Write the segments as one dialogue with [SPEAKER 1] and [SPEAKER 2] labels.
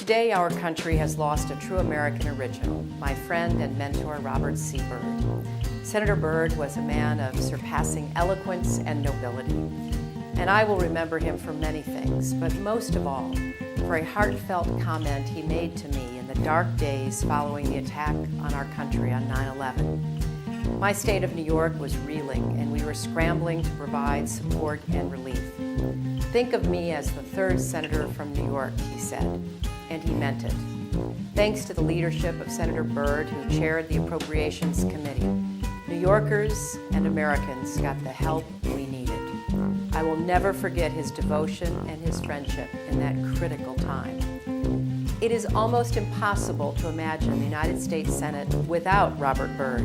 [SPEAKER 1] Today, our country has lost a true American original, my friend and mentor, Robert C. Byrd. Senator Byrd was a man of surpassing eloquence and nobility, and I will remember him for many things, but most of all, for a heartfelt comment he made to me in the dark days following the attack on our country on 9/11. My state of New York was reeling, and we were scrambling to provide support and relief. "Think of me as the third senator from New York," he said, and he meant it. Thanks to the leadership of Senator Byrd, who chaired the Appropriations Committee, New Yorkers and Americans got the help we needed. I will never forget his devotion and his friendship in that critical time. It is almost impossible to imagine the United States Senate without Robert Byrd.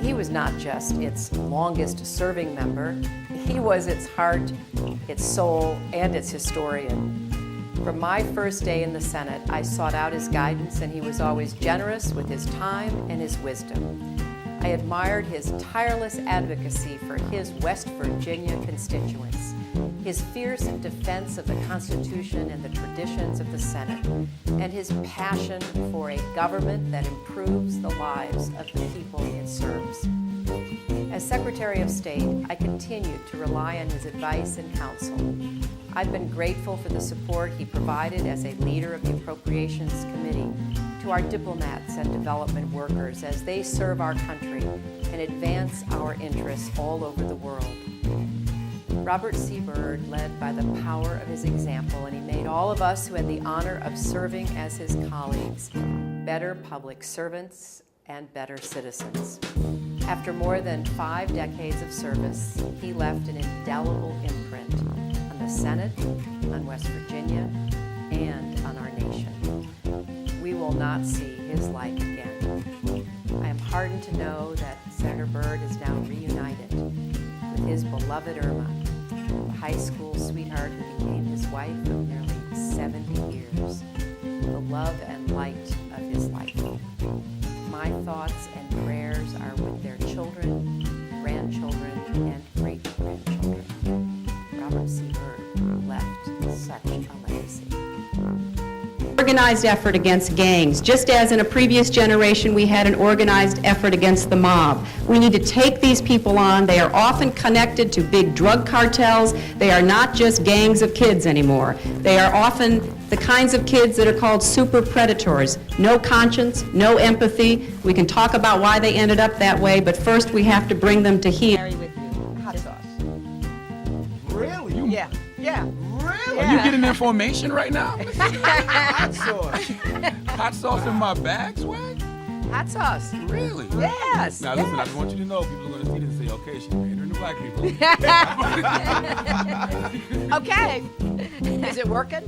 [SPEAKER 1] He was not just its longest serving member, he was its heart, its soul, and its historian. From my first day in the Senate, I sought out his guidance, and he was always generous with his time and his wisdom. I admired his tireless advocacy for his West Virginia constituents, his fierce defense of the Constitution and the traditions of the Senate, and his passion for a government that improves the lives of the people it serves. As Secretary of State, I continued to rely on his advice and counsel. I've been grateful for the support he provided as a leader of the Appropriations Committee to our diplomats and development workers as they serve our country and advance our interests all over the world. Robert C. Byrd led by the power of his example, and he made all of us who had the honor of serving as his colleagues better public servants and better citizens. After more than 5 decades of service, he left an indelible imprint on the Senate, on West Virginia, and on our nation. We will not see his like again. I am heartened to know that Senator Byrd is now reunited with his beloved Irma, the high school sweetheart who became his wife of nearly 70 years, the love and light of his life. My thoughts and prayers are with their children, grandchildren, and great-grandchildren. Robert C. Byrd left such a legacy.
[SPEAKER 2] Organized effort against gangs. Just as in a previous generation we had an organized effort against the mob. We need to take these people on. They are often connected to big drug cartels. They are not just gangs of kids anymore. They are often the kinds of kids that are called super predators. No conscience, no empathy. We can talk about why they ended up that way, but first we have to bring them to heel.
[SPEAKER 3] Carry with you hot sauce.
[SPEAKER 4] Really?
[SPEAKER 3] Yeah.
[SPEAKER 4] Really?
[SPEAKER 3] Yeah.
[SPEAKER 4] Are you getting information right now? Hot sauce. Hot sauce in my bag, Swag?
[SPEAKER 3] Hot sauce.
[SPEAKER 4] Really?
[SPEAKER 3] Yes.
[SPEAKER 4] Now listen, I just want you to know, people are going to see this and say, okay, she's pandering to black people.
[SPEAKER 3] Okay. Is it working?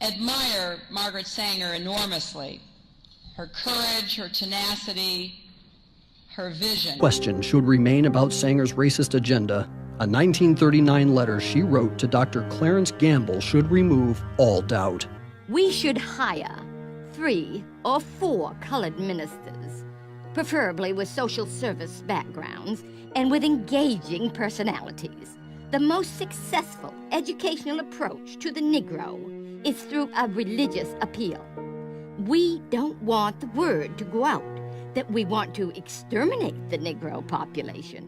[SPEAKER 5] Admire Margaret Sanger enormously. Her courage, her tenacity, her vision.
[SPEAKER 6] Question should remain about Sanger's racist agenda. A 1939 letter she wrote to Dr. Clarence Gamble should remove all doubt.
[SPEAKER 7] We should hire 3 or 4 colored ministers, preferably with social service backgrounds and with engaging personalities. The most successful educational approach to the Negro is through a religious appeal. We don't want the word to go out that we want to exterminate the Negro population.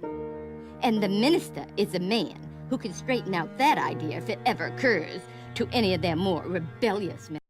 [SPEAKER 7] And the minister is a man who can straighten out that idea if it ever occurs to any of their more rebellious men.